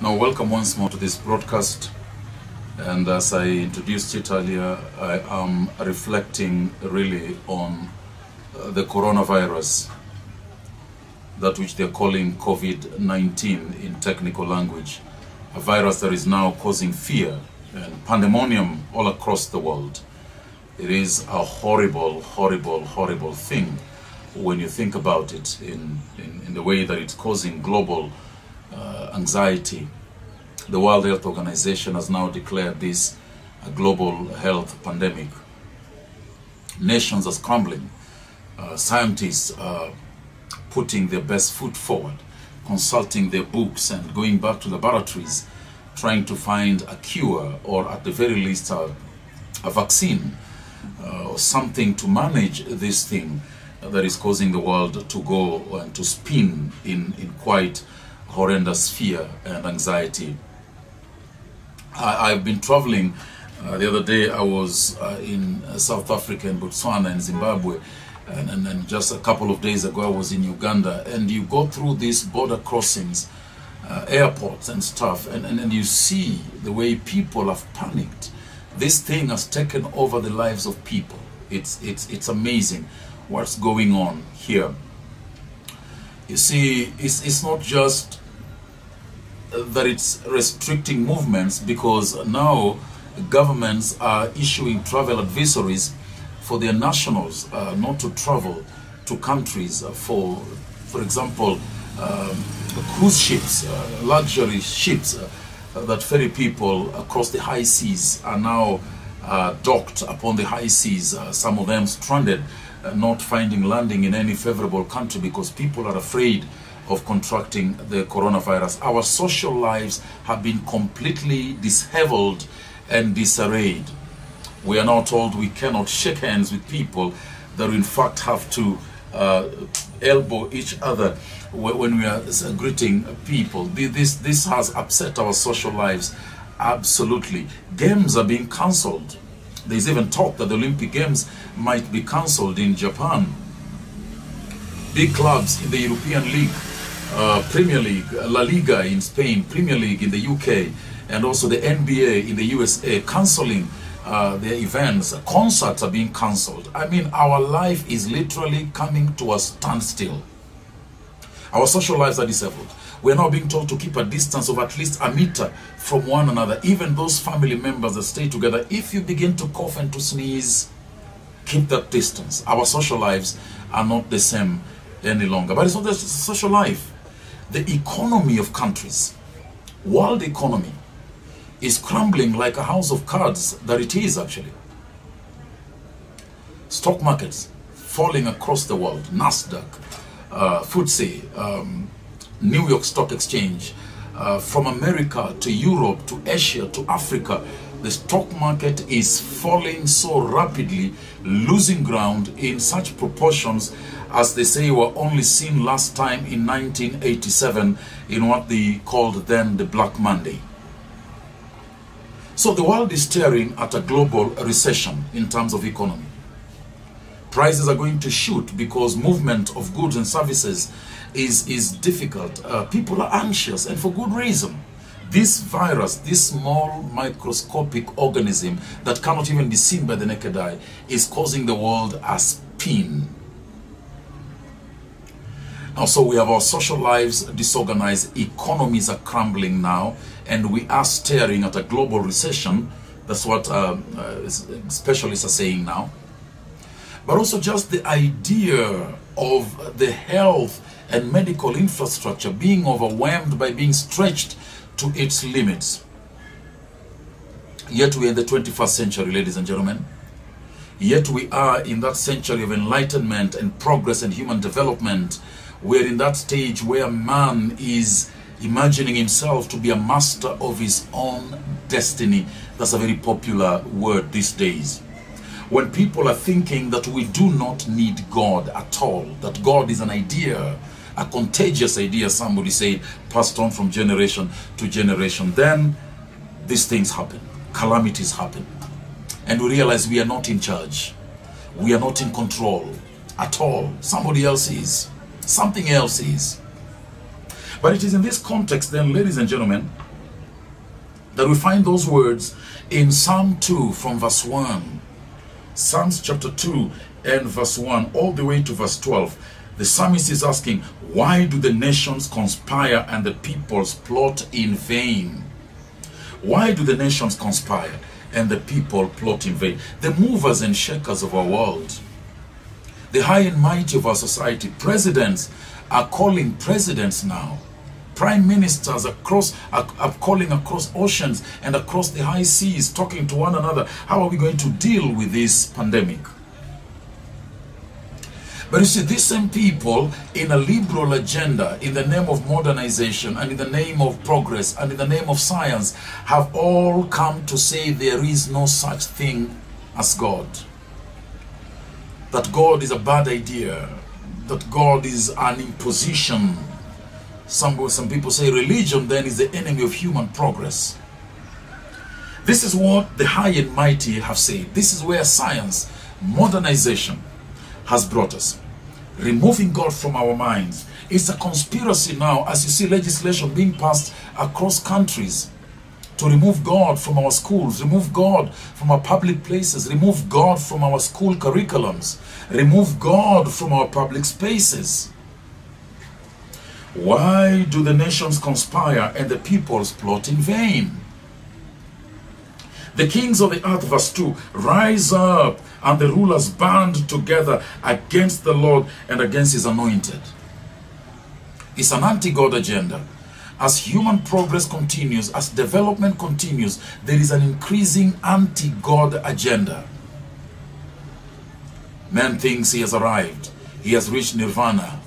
Now, welcome once more to this broadcast. And as I introduced it earlier, I am reflecting really on the coronavirus, that which they're calling COVID-19 in technical language, a virus that is now causing fear and pandemonium all across the world. It is a horrible, horrible, horrible thing when you think about it in the way that it's causing global anxiety. The World Health Organization has now declared this a global health pandemic. Nations are scrambling. Scientists are putting their best foot forward, consulting their books and going back to laboratories, trying to find a cure or at the very least a vaccine or something to manage this thing that is causing the world to go and to spin in quite horrendous fear and anxiety. I've been traveling. The other day I was in South Africa, in Botswana and Zimbabwe, and just a couple of days ago I was in Uganda. And you go through these border crossings, airports and stuff, and you see the way people have panicked. This thing has taken over the lives of people. It's amazing what's going on here. You see, it's not just that it's restricting movements, because now governments are issuing travel advisories for their nationals not to travel to countries for example, cruise ships, luxury ships that ferry people across the high seas are now docked upon the high seas, some of them stranded, not finding landing in any favorable country because people are afraid of contracting the coronavirus. Our social lives have been completely disheveled and disarrayed. We are now told we cannot shake hands with people, that we in fact have to elbow each other when we are greeting people. This has upset our social lives absolutely. Games are being cancelled. There's even talk that the Olympic Games might be cancelled in Japan. Big clubs in the European League, Premier League, La Liga in Spain, Premier League in the UK, and also the NBA in the USA, cancelling their events. Concerts are being cancelled. I mean, our life is literally coming to a standstill. Our social lives are disabled. We're now being told to keep a distance of at least a meter from one another. Even those family members that stay together, if you begin to cough and to sneeze, keep that distance. Our social lives are not the same any longer. But it's not just social life. The economy of countries, world economy, is crumbling like a house of cards that it is actually. Stock markets falling across the world. Nasdaq, FTSE, New York Stock Exchange, from America to Europe to Asia to Africa, the stock market is falling so rapidly, losing ground in such proportions as they say were only seen last time in 1987 in what they called then the Black Monday. So the world is staring at a global recession in terms of economy. Prices are going to shoot because movement of goods and services is difficult. People are anxious, and for good reason. This virus, this small microscopic organism that cannot even be seen by the naked eye, is causing the world a spin. Now, so we have our social lives disorganized, economies are crumbling now, and we are staring at a global recession. That's what specialists are saying now. But also just the idea of the health and medical infrastructure being overwhelmed by being stretched to its limits. Yet we are in the 21st century, ladies and gentlemen. Yet we are in that century of enlightenment and progress and human development. We're in that stage where man is imagining himself to be a master of his own destiny. That's a very popular word these days. When people are thinking that we do not need God at all, that God is an idea, a contagious idea, somebody said, passed on from generation to generation, then these things happen, calamities happen. And we realize we are not in charge. We are not in control at all. Somebody else is. Something else is. But it is in this context then, ladies and gentlemen, that we find those words in Psalm 2 from verse 1. Psalms chapter 2 and verse 1 all the way to verse 12. The psalmist is asking, why do the nations conspire and the peoples plot in vain? Why do the nations conspire and the people plot in vain? The movers and shakers of our world, the high and mighty of our society, presidents are calling presidents now. Prime ministers are calling across oceans and across the high seas, talking to one another. How are we going to deal with this pandemic? But you see, these same people in a liberal agenda, in the name of modernization and in the name of progress and in the name of science, have all come to say there is no such thing as God. That God is a bad idea. That God is an imposition. Some people say religion then is the enemy of human progress. This is what the high and mighty have said. This is where science, modernization, has brought us. Removing God from our minds. It's a conspiracy now, as you see legislation being passed across countries to remove God from our schools, remove God from our public places, remove God from our school curriculums, remove God from our public spaces. Why do the nations conspire and the peoples plot in vain? The kings of the earth, verse 2, rise up and the rulers band together against the Lord and against his anointed. It's an anti-God agenda. As human progress continues, as development continues, there is an increasing anti-God agenda. Man thinks he has arrived. He has reached nirvana.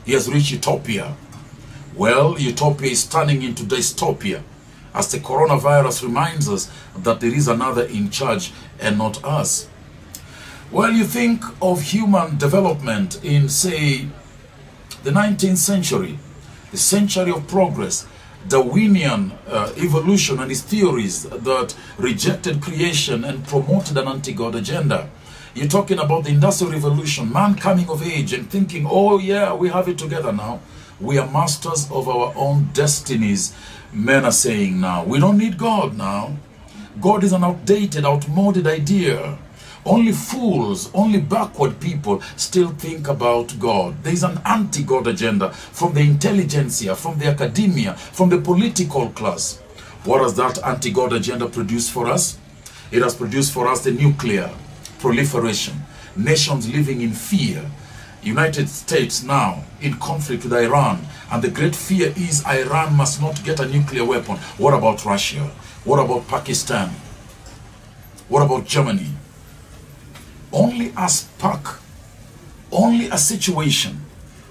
He has reached utopia. Well, utopia is turning into dystopia, as the coronavirus reminds us that there is another in charge and not us. Well, you think of human development in, say, the 19th century, the century of progress, Darwinian evolution and its theories that rejected creation and promoted an anti-God agenda. You're talking about the Industrial Revolution, man coming of age and thinking, oh yeah, we have it together now. We are masters of our own destinies. Men are saying now, we don't need God now. God is an outdated, outmoded idea. Only fools, only backward people still think about God. There is an anti-God agenda from the intelligentsia, from the academia, from the political class. What has that anti-God agenda produced for us? It has produced for us the nuclear proliferation, nations living in fear. United States now in conflict with Iran, and the great fear is Iran must not get a nuclear weapon. What about Russia? What about Pakistan? What about Germany? Only a spark, only a situation.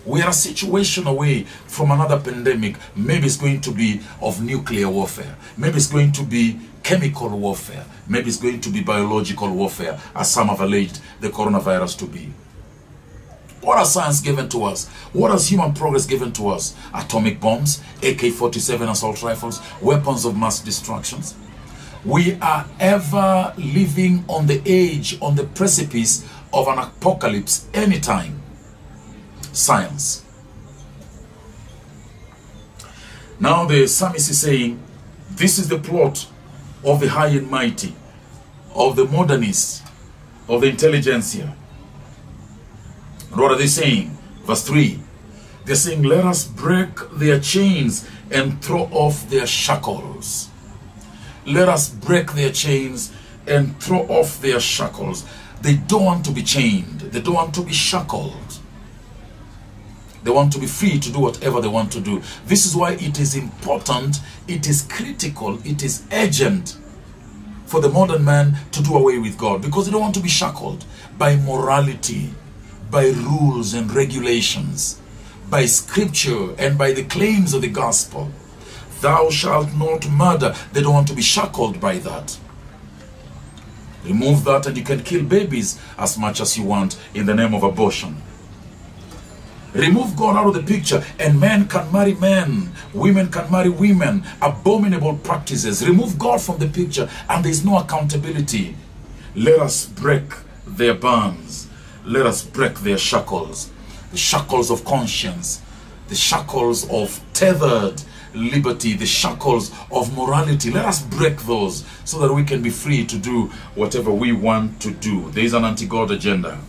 We are a situation away from another pandemic. Maybe it's going to be of nuclear warfare. Maybe it's going to be chemical warfare. Maybe it's going to be biological warfare, as some have alleged the coronavirus to be. What has science given to us? What has human progress given to us? Atomic bombs, AK-47 assault rifles, weapons of mass destruction. We are ever living on the edge, on the precipice of an apocalypse anytime. Science. Now the psalmist is saying, this is the plot of the high and mighty, of the modernists, of the intelligentsia. And what are they saying? Verse 3. They're saying, let us break their chains and throw off their shackles. Let us break their chains and throw off their shackles. They don't want to be chained. They don't want to be shackled. They want to be free to do whatever they want to do. This is why it is important, it is critical, it is urgent for the modern man to do away with God, because they don't want to be shackled by morality, by rules and regulations, by scripture and by the claims of the gospel. Thou shalt not murder. They don't want to be shackled by that. Remove that and you can kill babies as much as you want in the name of abortion. Remove God out of the picture and men can marry men, women can marry women, abominable practices. Remove God from the picture and there is no accountability. Let us break their bonds. Let us break their shackles. The shackles of conscience, the shackles of tethered liberty, the shackles of morality. Let us break those so that we can be free to do whatever we want to do. There is an anti-God agenda.